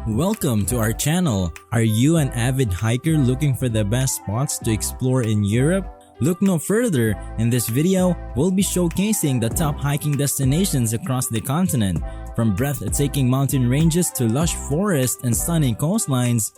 Welcome to our channel. Are you an avid hiker looking for the best spots to explore in Europe? Look no further. In this video, we'll be showcasing the top hiking destinations across the continent. From breathtaking mountain ranges to lush forests and stunning coastlines,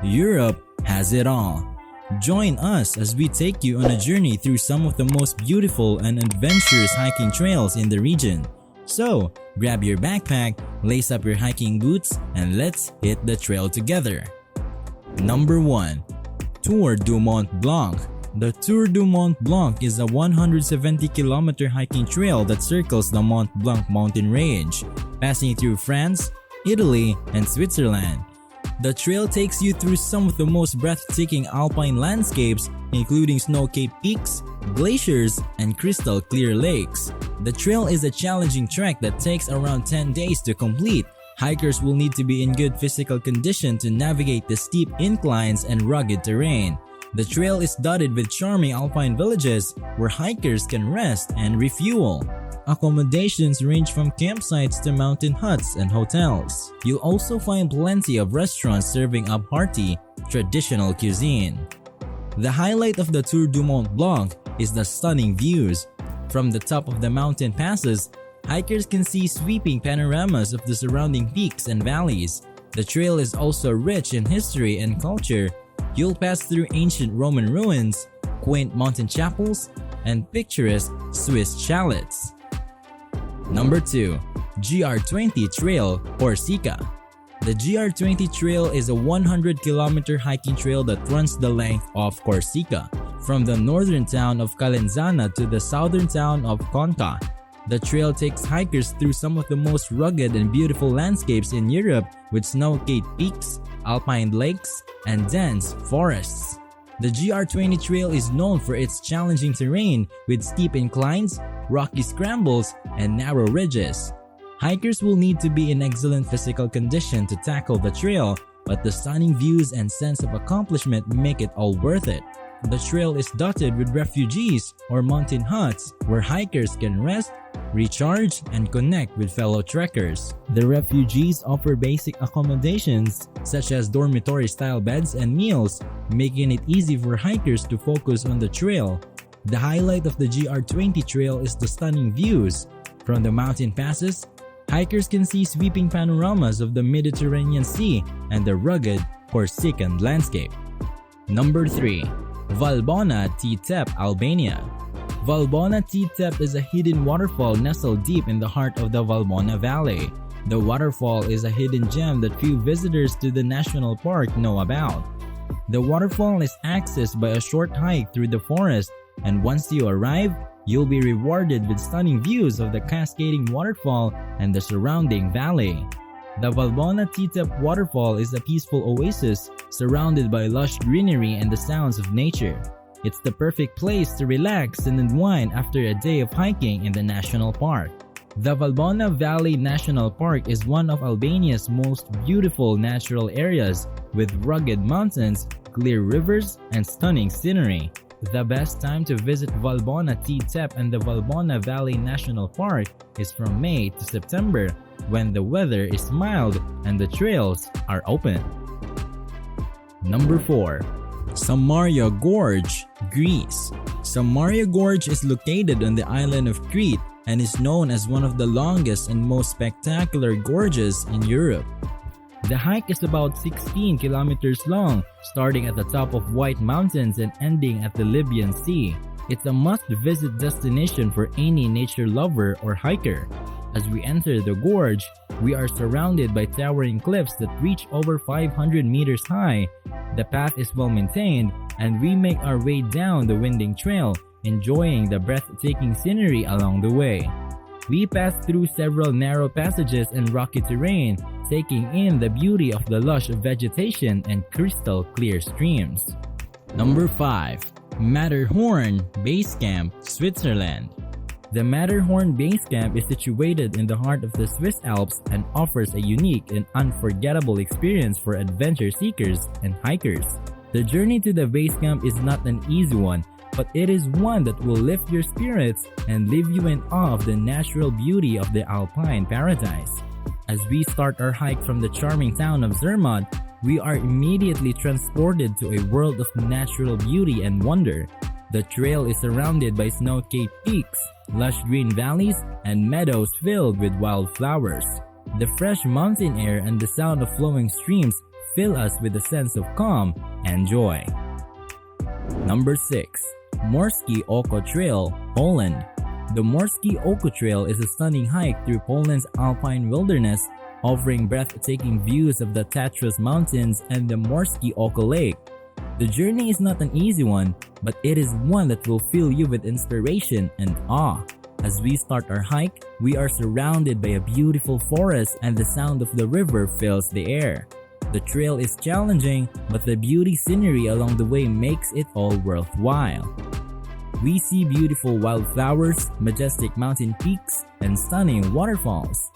Europe has it all. Join us as we take you on a journey through some of the most beautiful and adventurous hiking trails in the region. So, grab your backpack, lace up your hiking boots, and let's hit the trail together. Number 1. Tour du Mont Blanc. The Tour du Mont Blanc is a 170-kilometer hiking trail that circles the Mont Blanc mountain range, passing through France, Italy, and Switzerland. The trail takes you through some of the most breathtaking alpine landscapes, including snow-capped peaks, glaciers, and crystal-clear lakes. The trail is a challenging trek that takes around 10 days to complete. Hikers will need to be in good physical condition to navigate the steep inclines and rugged terrain. The trail is dotted with charming alpine villages where hikers can rest and refuel. Accommodations range from campsites to mountain huts and hotels. You'll also find plenty of restaurants serving up hearty, traditional cuisine. The highlight of the Tour du Mont Blanc is the stunning views. From the top of the mountain passes, hikers can see sweeping panoramas of the surrounding peaks and valleys. The trail is also rich in history and culture. You'll pass through ancient Roman ruins, quaint mountain chapels, and picturesque Swiss chalets. Number 2. GR20 Trail, Corsica. The GR20 Trail is a 100-kilometer hiking trail that runs the length of Corsica, from the northern town of Calenzana to the southern town of Conca. The trail takes hikers through some of the most rugged and beautiful landscapes in Europe, with snow-capped peaks, alpine lakes, and dense forests. The GR20 Trail is known for its challenging terrain with steep inclines, rocky scrambles, and narrow ridges. Hikers will need to be in excellent physical condition to tackle the trail, but the stunning views and sense of accomplishment make it all worth it. The trail is dotted with refugees or mountain huts where hikers can rest, recharge, and connect with fellow trekkers. The refugees offer basic accommodations such as dormitory-style beds and meals, making it easy for hikers to focus on the trail. The highlight of the GR20 Trail is the stunning views. From the mountain passes, hikers can see sweeping panoramas of the Mediterranean Sea and the rugged Corsican landscape. Number 3. Valbona Tea-Tep, Albania. Valbona Tea-Tep is a hidden waterfall nestled deep in the heart of the Valbona Valley. The waterfall is a hidden gem that few visitors to the national park know about. The waterfall is accessed by a short hike through the forest, and once you arrive, you'll be rewarded with stunning views of the cascading waterfall and the surrounding valley. The Valbona Tea-Tep waterfall is a peaceful oasis surrounded by lush greenery and the sounds of nature. It's the perfect place to relax and unwind after a day of hiking in the national park. The Valbona Valley National Park is one of Albania's most beautiful natural areas, with rugged mountains, clear rivers, and stunning scenery. The best time to visit Valbona Tea-Tep and the Valbona Valley National Park is from May to September, when the weather is mild and the trails are open. Number 4. Samaria Gorge, Greece. Samaria Gorge is located on the island of Crete and is known as one of the longest and most spectacular gorges in Europe. The hike is about 16 kilometers long, starting at the top of White Mountains and ending at the Libyan Sea. It's a must-visit destination for any nature lover or hiker. As we enter the gorge, we are surrounded by towering cliffs that reach over 500 meters high. The path is well maintained, and we make our way down the winding trail, enjoying the breathtaking scenery along the way. We pass through several narrow passages and rocky terrain, taking in the beauty of the lush vegetation and crystal clear streams. Number 5. Matterhorn Base Camp, Switzerland. The Matterhorn Base Camp is situated in the heart of the Swiss Alps and offers a unique and unforgettable experience for adventure seekers and hikers. The journey to the base camp is not an easy one, but it is one that will lift your spirits and leave you in awe of the natural beauty of the alpine paradise. As we start our hike from the charming town of Zermatt, we are immediately transported to a world of natural beauty and wonder. The trail is surrounded by snow-capped peaks, lush green valleys, and meadows filled with wildflowers. The fresh mountain air and the sound of flowing streams fill us with a sense of calm and joy. Number 6. Morskie Oko Trail, Poland. The Morskie Oko Trail is a stunning hike through Poland's alpine wilderness, offering breathtaking views of the Tatras Mountains and the Morskie Oko Lake. The journey is not an easy one, but it is one that will fill you with inspiration and awe. As we start our hike, we are surrounded by a beautiful forest and the sound of the river fills the air. The trail is challenging, but the beauty scenery along the way makes it all worthwhile. We see beautiful wildflowers, majestic mountain peaks, and stunning waterfalls.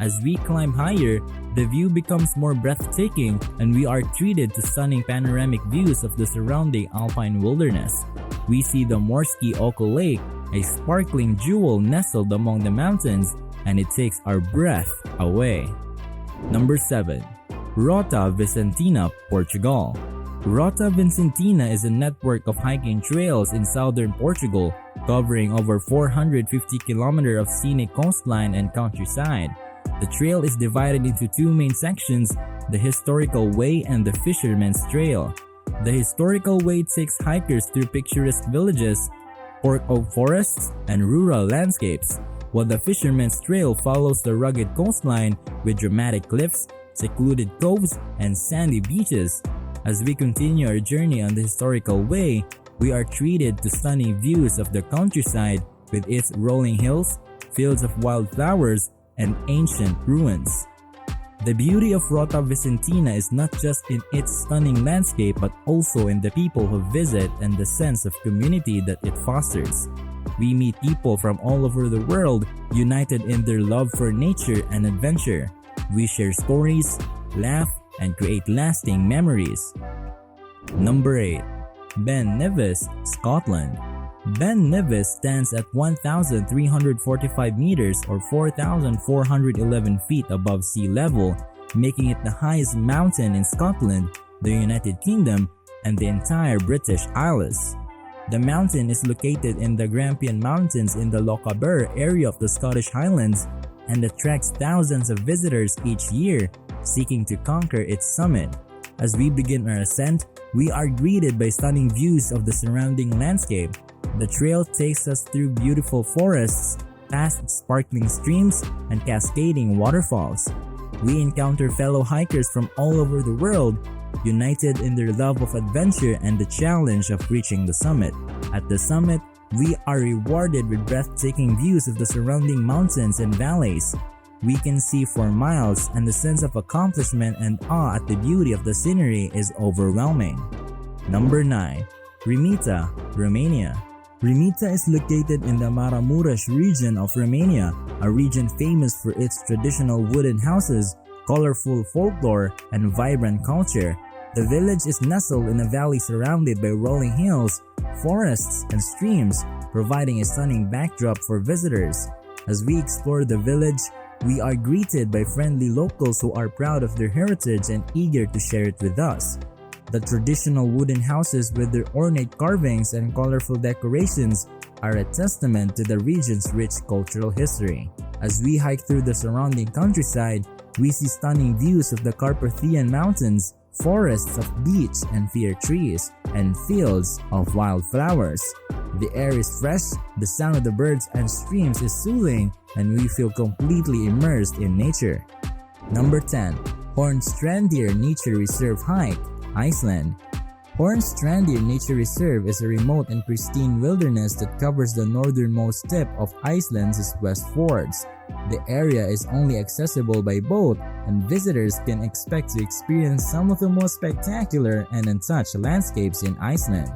As we climb higher, the view becomes more breathtaking and we are treated to stunning panoramic views of the surrounding alpine wilderness. We see the Morskie Oko Lake, a sparkling jewel nestled among the mountains, and it takes our breath away. Number 7. Rota Vicentina, Portugal. Rota Vicentina is a network of hiking trails in southern Portugal, covering over 450 km of scenic coastline and countryside. The trail is divided into two main sections, the Historical Way and the Fisherman's Trail. The Historical Way takes hikers through picturesque villages, cork oak forests, and rural landscapes, while the Fisherman's Trail follows the rugged coastline with dramatic cliffs, secluded coves, and sandy beaches. As we continue our journey on the Historical Way, we are treated to stunning views of the countryside with its rolling hills, fields of wildflowers, and ancient ruins. The beauty of Rota Vicentina is not just in its stunning landscape but also in the people who visit and the sense of community that it fosters. We meet people from all over the world united in their love for nature and adventure. We share stories, laugh, and create lasting memories. Number 8. Ben Nevis, Scotland. Ben Nevis stands at 1,345 meters or 4,411 feet above sea level, making it the highest mountain in Scotland, the United Kingdom, and the entire British Isles. The mountain is located in the Grampian Mountains in the Lochaber area of the Scottish Highlands and attracts thousands of visitors each year seeking to conquer its summit. As we begin our ascent, we are greeted by stunning views of the surrounding landscape. The trail takes us through beautiful forests, past sparkling streams, and cascading waterfalls. We encounter fellow hikers from all over the world, united in their love of adventure and the challenge of reaching the summit. At the summit, we are rewarded with breathtaking views of the surrounding mountains and valleys. We can see for miles, and the sense of accomplishment and awe at the beauty of the scenery is overwhelming. Number 9. Rimita, Romania. Rimita is located in the Maramuresh region of Romania, a region famous for its traditional wooden houses, colorful folklore, and vibrant culture. The village is nestled in a valley surrounded by rolling hills, forests, and streams, providing a stunning backdrop for visitors. As we explore the village, we are greeted by friendly locals who are proud of their heritage and eager to share it with us. The traditional wooden houses with their ornate carvings and colorful decorations are a testament to the region's rich cultural history. As we hike through the surrounding countryside, we see stunning views of the Carpathian Mountains, forests of beech and fir trees, and fields of wildflowers. The air is fresh, the sound of the birds and streams is soothing, and we feel completely immersed in nature. Number 10. Hornstrandir Nature Reserve Hike, Iceland. Hornstrandir Nature Reserve is a remote and pristine wilderness that covers the northernmost tip of Iceland's West Fjords. The area is only accessible by boat, and visitors can expect to experience some of the most spectacular and untouched landscapes in Iceland.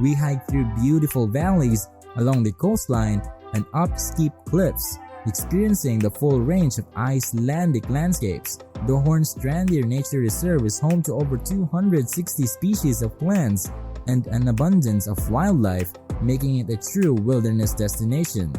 We hike through beautiful valleys along the coastline and up steep cliffs, experiencing the full range of Icelandic landscapes. The Hornstrandir Nature Reserve is home to over 260 species of plants and an abundance of wildlife, making it a true wilderness destination.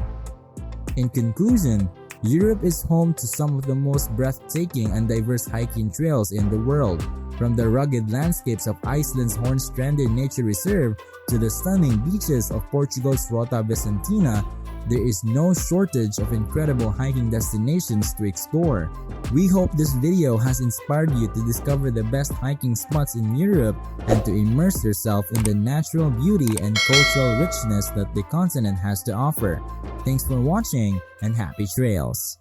In conclusion, Europe is home to some of the most breathtaking and diverse hiking trails in the world. From the rugged landscapes of Iceland's Hornstrandir Nature Reserve to the stunning beaches of Portugal's Rota Vicentina, there is no shortage of incredible hiking destinations to explore. We hope this video has inspired you to discover the best hiking spots in Europe and to immerse yourself in the natural beauty and cultural richness that the continent has to offer. Thanks for watching and happy trails!